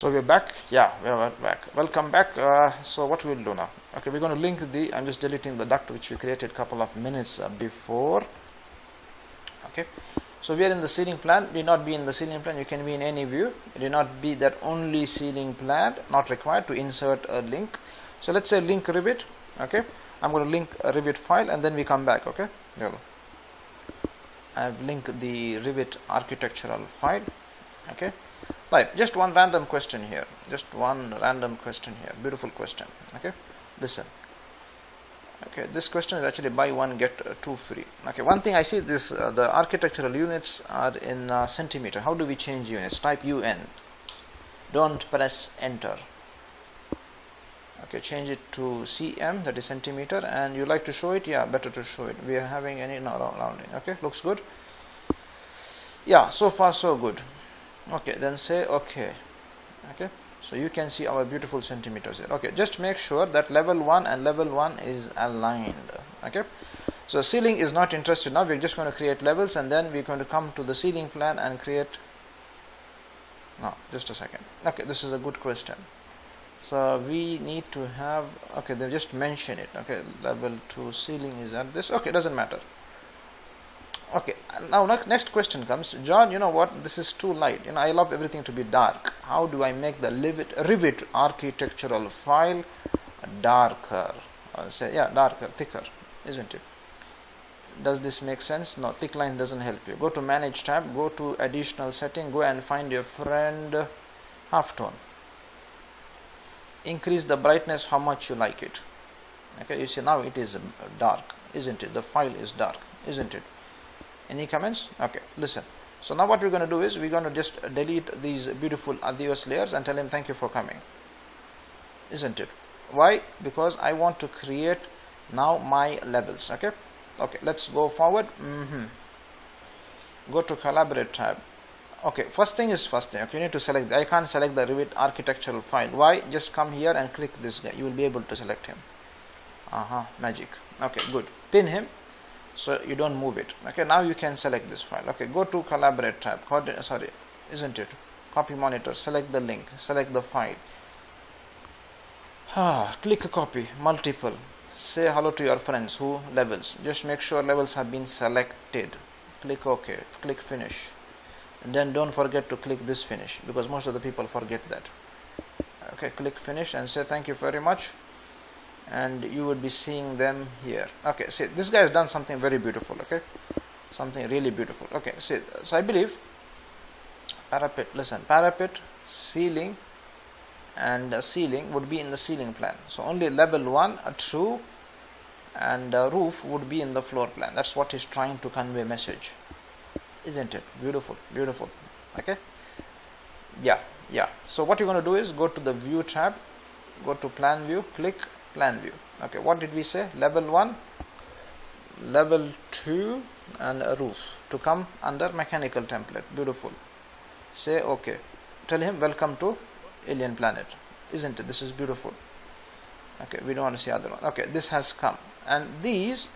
So we're back. Yeah, we're back. Welcome back. So what we'll do now? Okay, we're going to link the. I'm just deleting the duct which we created a couple of minutes before. Okay, so we are in the ceiling plan. Do not be in the ceiling plan. You can be in any view. Do not be that only ceiling plan. Not required to insert a link. So let's say link Revit. Okay, I'm going to link a Revit file and then we come back. Okay, I've linked the Revit architectural file. Okay. Right, just one random question here. Beautiful question. Okay, listen. Okay, this question is actually buy one get two free. Okay, one thing I see this the architectural units are in centimeter. How do we change units? Type UN. Don't press enter. Okay, change it to cm, that is centimeter, and you like to show it? Yeah, better to show it. We are having any rounding. Okay, looks good. Yeah, so far so good. Okay, then say okay. Okay, so you can see our beautiful centimeters here. Okay, just make sure that level 1 and level 1 is aligned. Okay, so ceiling is not interested now. We're just going to create levels and then we're going to come to the ceiling plan and create. No, just a second. Okay, this is a good question. So we need to have, okay, they just mention it. Okay, level 2 ceiling is at this. Okay, doesn't matter. Okay, now next question comes, John, you know what, this is too light, you know, I love everything to be dark. How do I make the Revit architectural file darker? I'll say, yeah, darker, thicker, isn't it? Does this make sense? No, thick line doesn't help you. Go to manage tab, go to additional setting, go and find your friend halftone. Increase the brightness how much you like it. Okay, you see now it is dark, isn't it? The file is dark, isn't it? Any comments? Okay, listen. So now what we're going to do is we're going to just delete these beautiful adios layers and tell him thank you for coming, isn't it? Why? Because I want to create now my levels. Okay, okay, let's go forward. Go to collaborate tab. Okay, first thing is first thing. Okay, you need to select. I can't select the Revit architectural file. Why? Just come here and click this guy. You will be able to select him. Magic. Okay, good. Pin him. So you don't move it. Okay, now you can select this file. Okay, go to collaborate tab. Sorry, isn't it? Copy monitor. Select the link. Select the file. Click copy. Multiple. Say hello to your friends. Who? Levels. Just make sure levels have been selected. Click OK. Click finish. And then don't forget to click this finish because most of the people forget that. Okay, click finish and say thank you very much. And you would be seeing them here. Okay, see, this guy has done something very beautiful. Okay, something really beautiful. Okay, see, so I believe parapet, listen, parapet, ceiling and ceiling would be in the ceiling plan. So only level 1, 2 and roof would be in the floor plan. That's what he's trying to convey message, isn't it? Beautiful, beautiful. Okay, yeah. So what you're going to do is go to the view tab, go to plan view, click plan view. Okay, what did we say? Level 1, level 2 and a roof to come under mechanical template. Beautiful. Say okay. Tell him welcome to alien planet, isn't it? This is beautiful. Okay, we don't want to see other one. Okay, this has come and these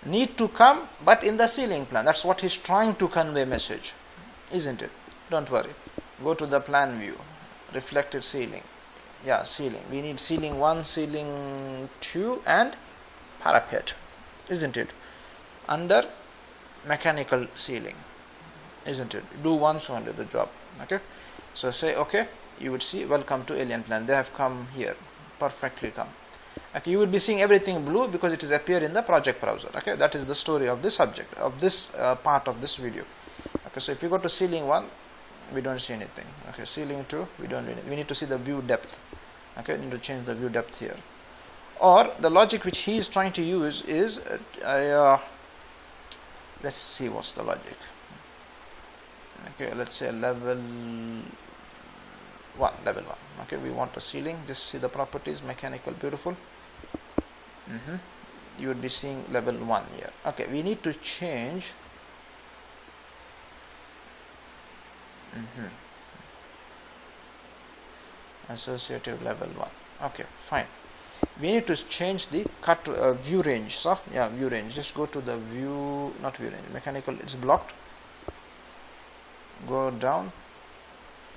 need to come but in the ceiling plan. That's what he's trying to convey message, isn't it? Don't worry. Go to the plan view, reflected ceiling. Yeah, ceiling. We need ceiling 1, ceiling 2 and parapet, isn't it? Under mechanical ceiling, isn't it? Do once only the job. Okay, so say okay. You would see welcome to alien planet. They have come here, perfectly come. Okay, you will be seeing everything blue because it is appear in the project browser. Okay, that is the story of this subject, of this part of this video. Okay, so if you go to ceiling 1, we don't see anything. Okay, ceiling 2, we don't do anything. We need to see the view depth. Okay, need to change the view depth here. Or the logic which he is trying to use is let's see what's the logic. Okay, let's say level 1, level 1. Okay, we want a ceiling. Just see the properties, mechanical, beautiful. You would be seeing level 1 here. Okay, we need to change associative level 1. Okay, fine. We need to change the cut view range. So yeah, view range. Just go to the view, not view range, mechanical. It's blocked. Go down,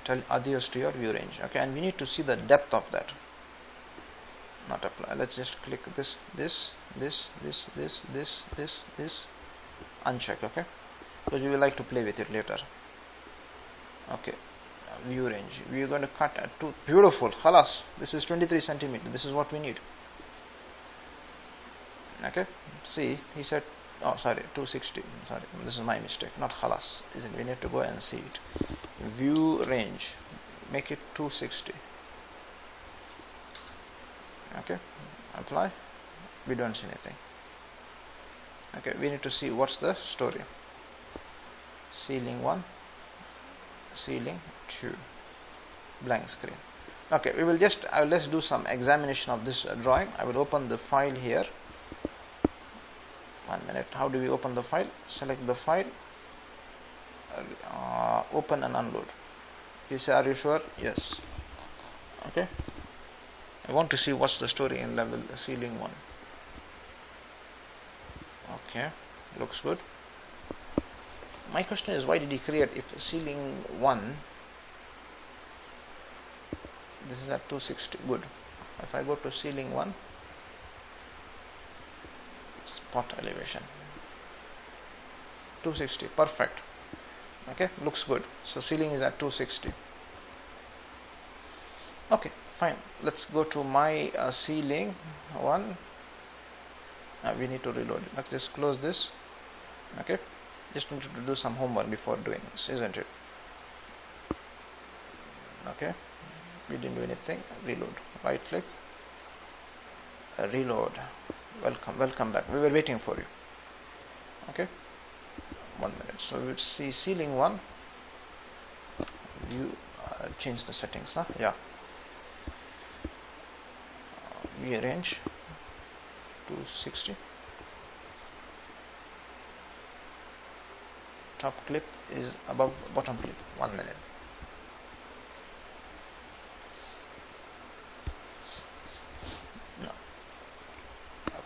tell adios to your view range. Okay, and we need to see the depth of that. Not apply. Let's just click this, uncheck. Okay, because we will like to play with it later. Okay, view range. We are going to cut at 2. Beautiful. Khalas. This is 23 centimeter. This is what we need. Okay. See, he said. Oh, sorry, 260. Sorry, this is my mistake. Not khalas. Isn't? We need to go and see it. View range. Make it 260. Okay. Apply. We don't see anything. Okay. We need to see what's the story. Ceiling 1. Ceiling 2, blank screen. Okay, we will just let's do some examination of this drawing. I will open the file here. 1 minute. How do we open the file? Select the file, open and unload. You say, are you sure? Yes. Okay, I want to see what's the story in level ceiling 1. Okay, looks good. My question is, why did he create, if ceiling 1, this is at 260, good. If I go to ceiling 1, spot elevation, 260, perfect. Okay, looks good. So ceiling is at 260. Okay, fine. Let's go to my ceiling 1. We need to reload it. Let's just close this. Okay. Just need to do some homework before doing this, isn't it? Okay, we didn't do anything. Reload, right click, reload. Welcome back. We were waiting for you. Okay, 1 minute. So we will see ceiling 1. You change the settings, huh? Yeah. Rearrange 260. Top clip is above bottom clip. 1 minute. No.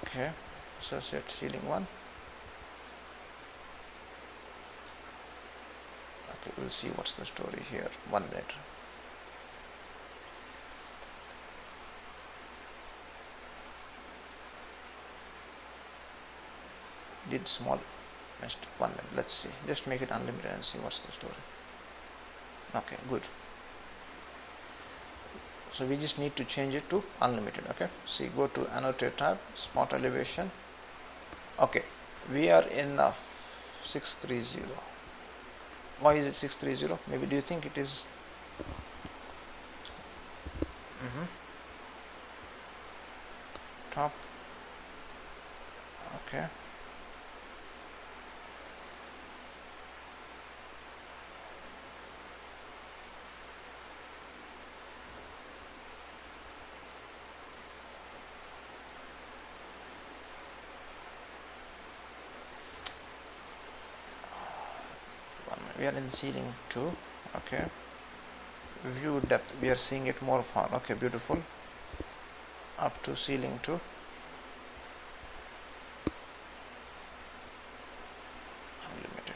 Okay. Associate ceiling 1. Okay, we'll see what's the story here. 1 minute. Did small. 1 minute. Let's see. Just make it unlimited and see what's the story. Okay, good. So we just need to change it to unlimited. Okay. See, go to annotate tab, spot elevation. Okay, we are in 630. Why is it 630? Maybe do you think it is? Top. Okay. We are in ceiling 2. Okay, view depth, we are seeing it more far. Okay, beautiful. Up to ceiling 2. Unlimited.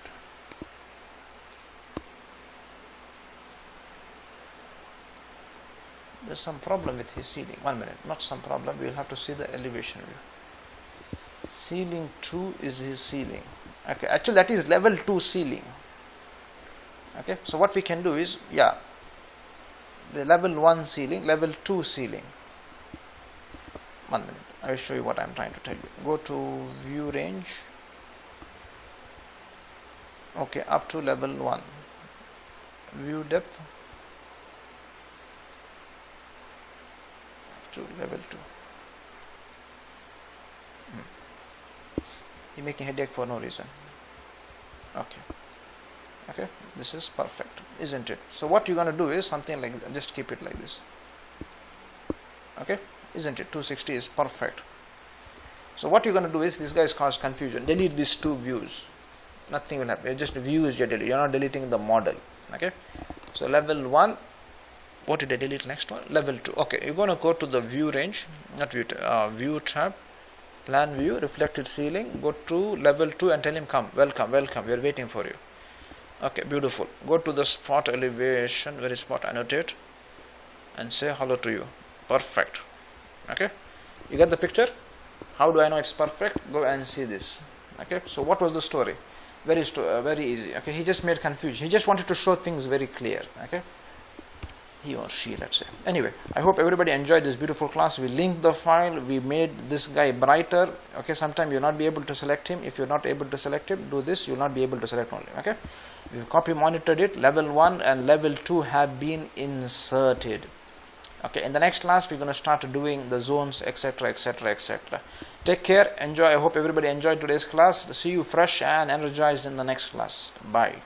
There's some problem with his ceiling. 1 minute. Not some problem, we will have to see the elevation view. Ceiling 2 is his ceiling. Okay, actually that is level 2 ceiling. Okay, so what we can do is, yeah, the level 1 ceiling, level 2 ceiling. 1 minute, I will show you what I am trying to tell you. Go to view range. Okay, up to level 1. View depth up to level 2. You're making headache for no reason. Okay. Okay, this is perfect, isn't it? So what you're going to do is something like that. Just keep it like this. Okay, isn't it? 260 is perfect. So what you're going to do is, this guys cause confusion. Delete these 2 views. Nothing will happen. Just views you delete. You're not deleting the model. Okay. So level 1. What did I delete? Next one. Level 2. Okay, you're going to go to the view range, not view, view tab, plan view, reflected ceiling. Go to level 2 and tell him, come. Welcome. We are waiting for you. Okay, beautiful. Go to the spot elevation, very spot, annotate and say hello to you. Perfect. Okay, you get the picture? How do I know it's perfect? Go and see this. Okay, so what was the story? Very easy. Okay, he just made confusion. He just wanted to show things very clear. Okay, he or she, let's say. Anyway, I hope everybody enjoyed this beautiful class. We linked the file. We made this guy brighter. Okay, sometime you'll not be able to select him. If you're not able to select him, do this. You'll not be able to select only. Okay, we've copy monitored it. Level 1 and level 2 have been inserted. Okay, in the next class we're going to start doing the zones, etc, etc, etc. Take care, enjoy. I hope everybody enjoyed today's class. See you fresh and energized in the next class. Bye.